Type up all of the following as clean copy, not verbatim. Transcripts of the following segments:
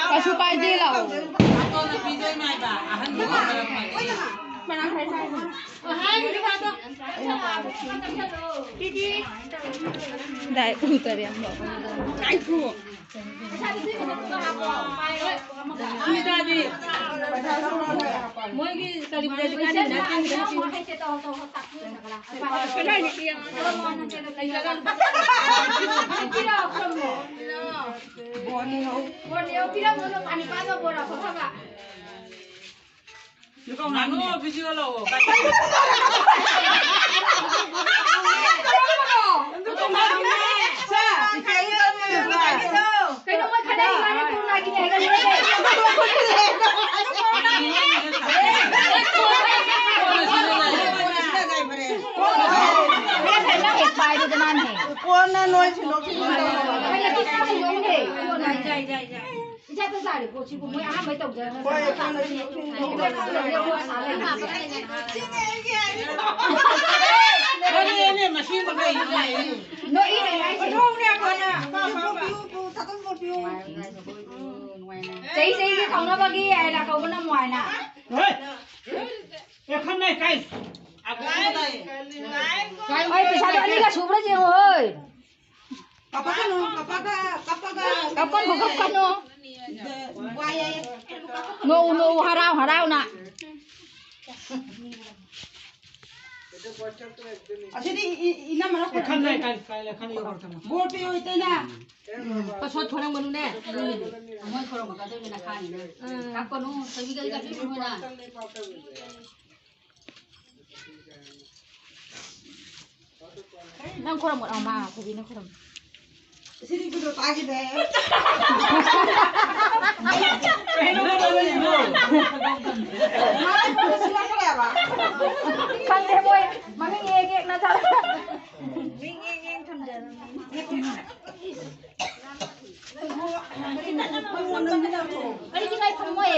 Kasu paidi lau. Đại utar yang bawa. Chị cái không nó bao kia là không có nằm ngoài nè. Cái khăn này cây. Ôi tại sao anh đi cả chụp đó chị ơi. Cặp con không no harau nè. Cái khăn này cây khăn này Bột đi ơi tên nè. Có sốt thổi năng bún nè. Mới khổ mà cái tôi là khai nè. Các con nó tôi biết cái gì thôi nè. Năng khổ một ông mà cái gì nó khổ. Sini kudu pagi deh. Kan deh boy, mami ngegek na tala. Ngegek tham gia. Ari kinai phamoy.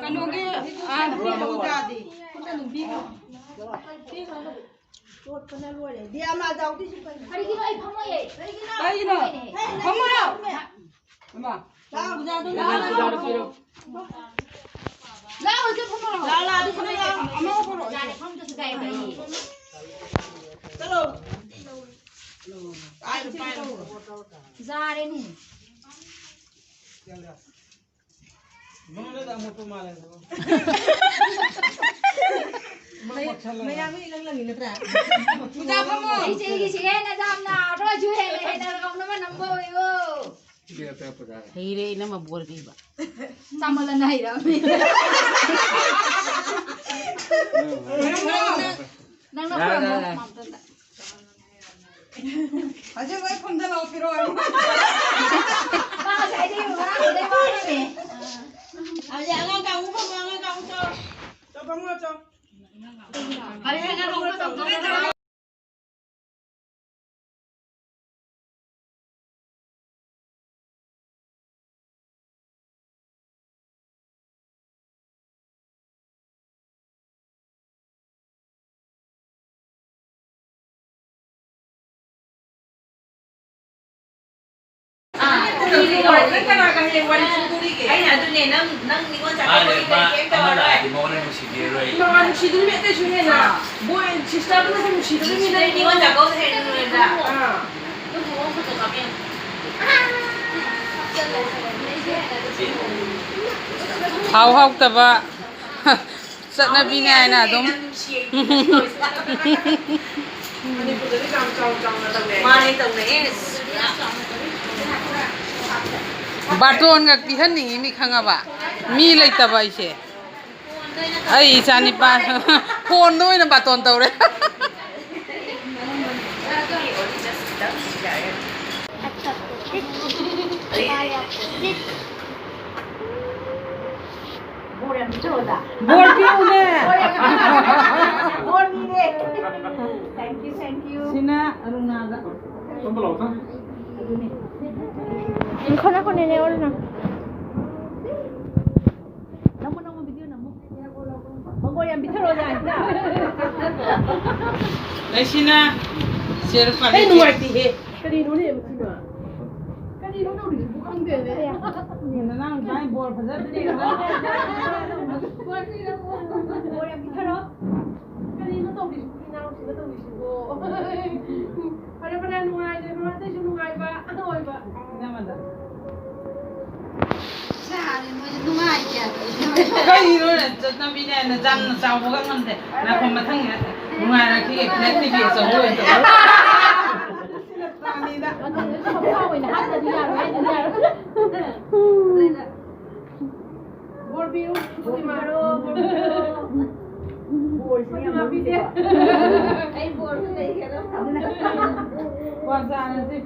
Kanu ge jadi. Kunta lumbi ko. Dia ma jauh di sini. Hari kita ai phamoy. Hari kita. Phamoy na. Mama. Tahu jadu. Lao chứ không nào. Lao đi không nào. Amo ko rồi. Ra để không cho gầy vậy. Hello. Ai được pai đâu. Ra đây nè. Nó đã một tô mal rồi. Mày đang nghĩ lăng lăng nữa Ra không mo. chị na jam na rồi chú hè na không nó mà nằm bơi ơ. Hey re na mabur ke ba. Samalan na hira. Nang na ko. Aja gue phone da lao piro ai. Ba sai đi mà ra đây ba nè. Dạ ngang cong cho. Cho bấm cho. Ai ngang cong cho. Ay na doon eh nang niwan sa ko ni kay di mo na si Deroy. Naman si dulu mete sini na. Boy, sister tu pun si dulu ni niwan sa ko sa ni da. Itu buong ko to kami. Hau taba. Sat na binay na dum. Mani tong ne. Baton ga pihan ni mi khanga ba mi lai ta bai se ai chani pa phone noi na baton tawre Bol piu ne. Bol ni ne. Thank you. sina aruna ga Không có không? Con này nè na. Laisina. Sir pa. Hey, nuwati he. Kanino ne musina. Kanino no ri bukang de ne. Ni na nang bai bor phajat ni. Kanino to ri na sila to ri go. Para nuwai de ma te nuwai ba anoi ba. Namada. Cái Kai ro na na bi na jam na saw bo kan de. Na ko ma thang ya. Ngai ra ki ke ni bi so ho en to. Bor biu di maro. Bor ni ma bi de. Ai bor nei ke na. Wa sa na si.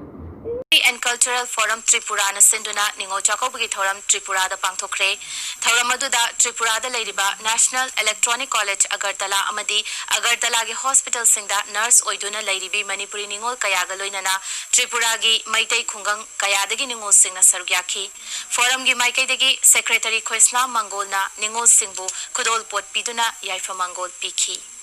and Cultural Forum Tripura na sinduna ningo chakobagi thoram Tripura da pangthokre thoram aduda Tripura da leiriba National Electronic College Agartala amadi Agartala ge hospital singda nurse oiduna leiribi Manipuri ningol kayaga loinana Tripura gi maitai khungang kayadagi ningo singna sarugyakhi forum gi maikai dagi secretary Khoislam Mangolna ningo singbu khudol pot piduna yaifa Mangol pikhi